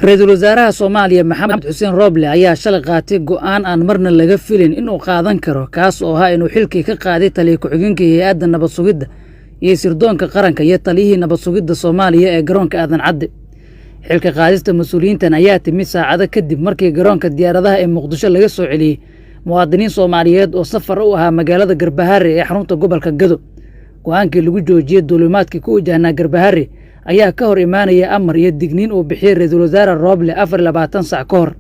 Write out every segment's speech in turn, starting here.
Ra'iisul Wasaaraha Soomaaliya Maxamed Xuseen Roble ayaa shalay qaatay go'aan aan marna laga filin inuu qaadan karo kaas oo ahaa inuu xilkii ka qaaday taliye ku-xigeenka hay'adda nabad sugidda iyo sirdoonka qaranka iyo taliyihii nabad sugidda Soomaaliya ee garoonka Aadan Cadde. Xilka qaadista mas'uuliyiintan ayaa timid saacado kadib markii garoonka diyaaradaha ee Muqdisho laga soo celiyay muwaadiniin Soomaaliyeed oo safar u ahaa magaalada Garbahare ee xarunta gobolka Gado. Go'aankii lagu joojiyay duulimaadkii ku wajahnaa Garbahare ayaa ka hor imaanaya amar iyo digniin uu bixiyay Ra'iisul Wasaare Roble 24 saac ka hor.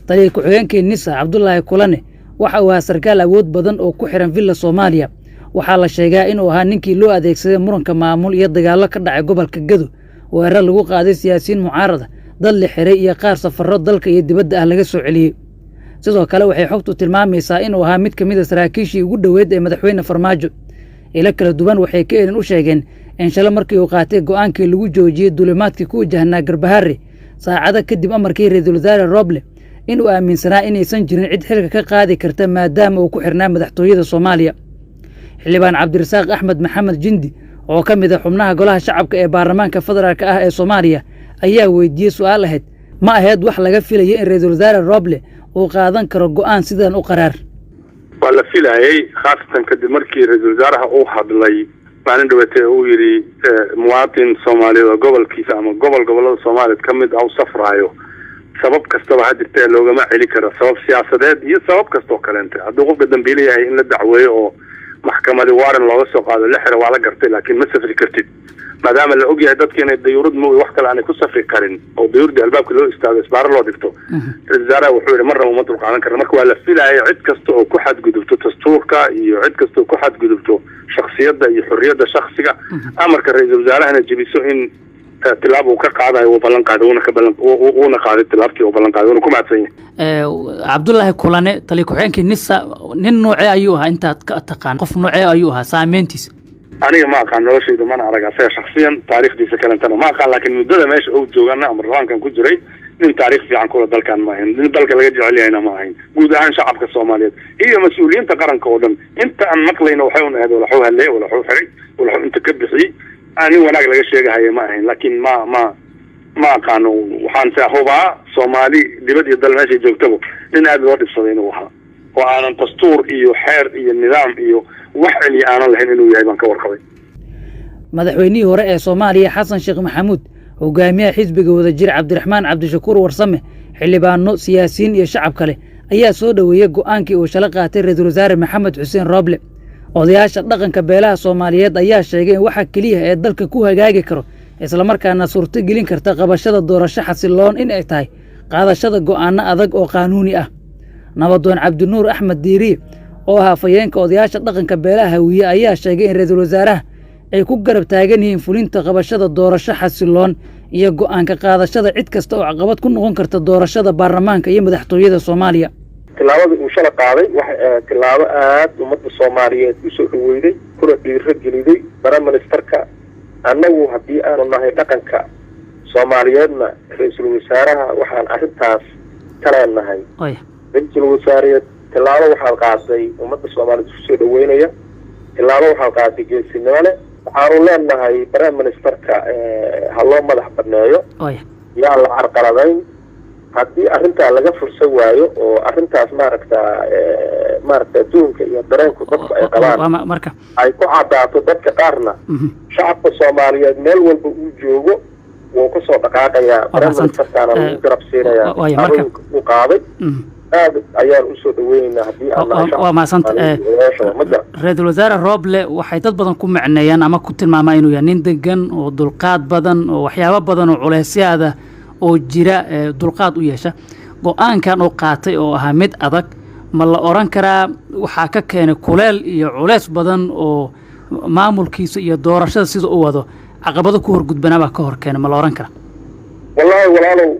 Taliye ku-xigeenka NISA Cabdullaahi Kulane waxa uu ahaa sarkaal awood badan oo ku xiran Villa Soomaaliya. Waxaa la sheegaa inuu ahaa ninkii loo adeegsaday muranka maamul iyo dagaallo ka dhacay gobolka Gado, weerar lagu qaaday siyaasiyiin mucaarada, dad la xiray iyo qaar safarro dalka iyo dibadda ah laga soo celiyay. Sidoo kale waxay xogtu tilmaamaysaa inuu ahaa mid ka mid ah saraakiishii ugu dhoweyd ee madaxweyne Farmaajo. Ilo kala duwan waxay ka eedin u sheegeen in shalay markii uu qaatay go'aankii lagu joojiyay duulimaadkii ku wajahnaa Garbahare saacado kadib amarkii Ra'iisul Wasaare Roble inuu aaminsanaa inaysan jirin cid xilka ka qaadi karta maadaama uu ku xirnaa madaxtooyada Soomaaliya. Xildhibaan Cabdirasaaq Axmed Maxamed Jindi oo ka mid ah xubnaha golaha shacabka ee baarlamaanka federaalka ah ee Soomaaliya ayaa weydiiyay su'aal ahayd ma ahayd wax laga filayay in Ra'iisul Wasaare Roble uu qaadan karo go'aan sidan u qaraar. waa la filayay khaasatan kadib markii Ra'iisul Wasaaraha uu hadlay maalin dhaweetay uu yiri muwaadin Soomaaliyeed oo gobolkiisa ama gobolada Soomaaliyeed ka mid ah u safraayo sabab kastaba ha jirtee loogama celi karo sabab siyaasadeed iyo sabab kastoo kaleente hadduu qofka dambiile yahay in la dacweeyo oo maxkamadii waaran looga soo qaado la xiro waa la gartay laakiin ma safri kartid maadaama la ogyahay dadka inay dayuurad mooy wax kale aanay ku safri karin oo dayuuradii albaabka loo istaago isbaaro loo dhigto Ra'iisul Wasaaraha wuxuu yidhi marnaba uma dulqaadan karna marka waa la filayay cid kasta oo ku xadgudubto dastuurka iyo cid kasta oo ku xadgudubto shakhsiyadda iyo xorriyadda shakhsiga amarka Ra'iisul Wasaarahana jebiso in tilaabo uu ka qaadayo uu ballan qaaday uuna qaaday tilaabtii uu ballan qaaday uuna ku mahadsan yahay. Cabdullaahi Kulane taliye ku-xigeenka NISA nin noocee ayuu ahaa intaad ka taqaan qof noocee ayuu ahaa saameyntiisa? aniga ma aqaan noloshayda mana arag asaga shakhsiyan taariikhdiisa kalentana ma aqaan laakiin muddada meesha uu joogana ama raankan ku jiray nin taariikh fiican kula dalkan ma ahayn nin dalka laga jecel yahayna ma ahayn guud ahaan shacabka Soomaaliyeed iyo mas'uuliyiinta qaranka oo dhan inta aan maqlayno waxay u ahayd walaxuu hadlay walaxuu xiray walaxuu inta ka bixiyay aanin wanaag laga sheegahay ma ahayn laakiin ma aqaano waxaan hubaa Soomaali dibad iyo dal meesha joogtaba nin aad loo dhibsaday inuu ahaa oo aanan dastuur iyo xeer iyo nidaam iyo wax celi aanan lahayn inuu yahay baan ka warqabay. Madaxweynihii hore ee Soomaaliya Xasan Sheekh Maxamuud hogaamiyaha xisbiga wadajir Cabdiraxmaan Cabdishakuur Warsame xildhibaano siyaasiyiin iyo shacab kale ayaa soo dhaweeyay go'aankii uu shalay qaatay Ra'iisul Wasaare Maxamed Xuseen Roble. Odayaasha dhaqanka beelaha Soomaaliyeed ayaa sheegay in waxa kaliya ee dalka ku hagaagi karo isla markaana suurto gelin karta qabashada doorasho xasiloon in ay tahay qaadashada go'aano adag oo qaanuuni ah. Nabadoon Cabdinuur Axmed Diiri oo ahaa afhayeenka odayaasha dhaqanka beelaha Hawiye ayaa sheegay in Ra'iisul Wasaaraha ay ku garab taagan yihiin fulinta qabashada doorasho xasiloon iyo go'aanka qaadashada cid kasta oo caqabad ku noqon karta doorashada baarlamaanka iyo madaxtooyada Soomaaliya. tilaabada uu shalay qaaday waxa tilaabo aad ummadda Soomaaliyeed u soo dhaweeyay kuna dhiirigeliyay Ministarka annagu haddii aanu nahay dhaqanka Soomaaliyeedna Ra'iisul Wasaaraha waxaan arrintaas taleenahay Ra'iisul Wasaare tilaabo waxaa qaaday ummadda Soomaaliyeed u soo dhaweynaya tilaabo waxaa qaaday geesinimo leh waxaanu leenahay Ministarka ha loo madax banneeyo yaa la carqaladayn haddii arrintaa laga fursan waayo oo arrintaas maaragta adduunka iyo dareenku dadku ay qabaan ay ku caddaato dadka qaarna shacabka Soomaaliyeed meel walba uu joogo wuu ka soo dhaqaaqayaa Ministarkaana lagu garab siinayaa arrinka uu qaaday aad ayaan u soo dhaweynaynaa haddii waa maasanta Ra'iisul Wasaare Roble waxay dad badan ku macneeyaan ama ku tilmaamaan inuu yahay nin degan oo dulqaad badan oo waxyaabo badan oo culeysyaada oo jira dulqaad u yeesha go'aankan oo qaatay oo ahaa mid adag ma la oran karaa waxaa ka keenay kuleel iyo culeys badan oo maamulkiisa iyo doorashada sida uu wado caqabado ku horgudbanaa baa ka hor keenay ma la oran karaa wallahi walaalow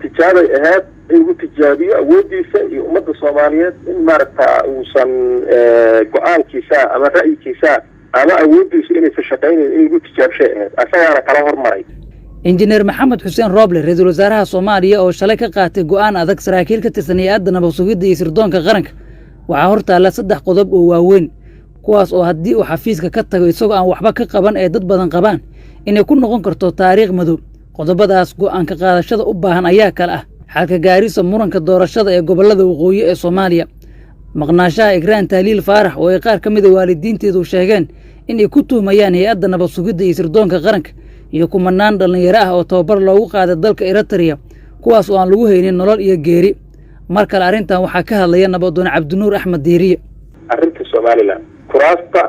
tijaabay ahayd in uu tijaabiyo awoodiisa iyo ummadda Soomaaliyeed in maaragta uusan go'aankiisa ama ra'yigiisa ama awoodiisa inay ka shaqeynayaan in uu tijaabshay ahayd asagana kala hormaray. Injineer Maxamed Xuseen Roble Ra'iisul Wasaaraha Soomaaliya oo shalay ka qaatay go'aan adag saraakiil ka tirsan hay'adda nabad sugidda iyo sirdoonka qaranka waxaa hortaala 3 qodob oo waaweyn kuwaas oo haddii uu xafiiska ka tago isagoo aan waxba ka qaban ee dad badan qabaan inay ku noqon karto taariikh madow qodobadaas go'aanka qaadashada u baahan ayaa kale ah xalka gaarisa muranka doorashada ee gobollada waqooyi ee Soomaaliya, maqnaashaha Igraan Tahliil Faarax oo ay qaar ka mid ah waalidiinteedu sheegeen in ay ku tuhmayaan hay'adda nabad sugidda iyo sirdoonka qaranka, iyo kumanaan dhalinyaro ah oo tababar loogu qaaday dalka Eritrea kuwaas oo aan lagu haynin nolol iyo geeri. mar kale arrintan waxaa ka hadlaya nabadoon Cabdinuur Axmed Diiriye. arrinta Soomaaliland kuraasta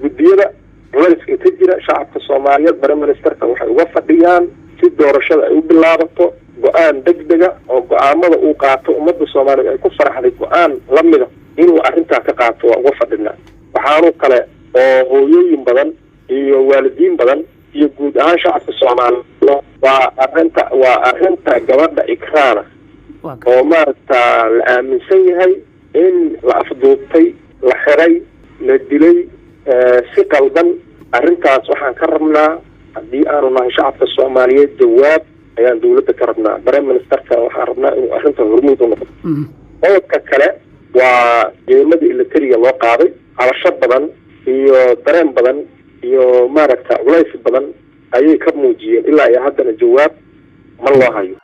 gudiyada culayska ka jira shacabka Soomaaliyeed Prime Ministerka waxay uga fadhiyaan si doorashada ay u bilaabato go'aan degdega oo go'aamada uu qaato ummadda Soomaaliyeed ay ku faraxday go'aan la mid ah inuu arrintaa ka qaato waa uga fadhinaa. waxaanu kale oo hooyooyin badan iyo waalidiin badan iyo guud ahaan shacabka Soomaaliyeed waa arrinta gabadha Ikraana oo maaragta la aaminsan yahay in la afduubtay la xiray la dilay si qaldan. arrintaas waxaan ka rabnaa haddii aanu nahay shacabka Soomaaliyeed jawaab ayaan dawladda ka rabnaa. Prime Ministerka waxaan rabnaa inuu arrinta hormuud u noqdo. qodobka kale waa jeemadii Eritrea loo qaaday cabasho badan iyo dareen badan iyo maaragta culays badan ayay ka muujiyeen ilaa iyo haddana jawaab ma loo hayo.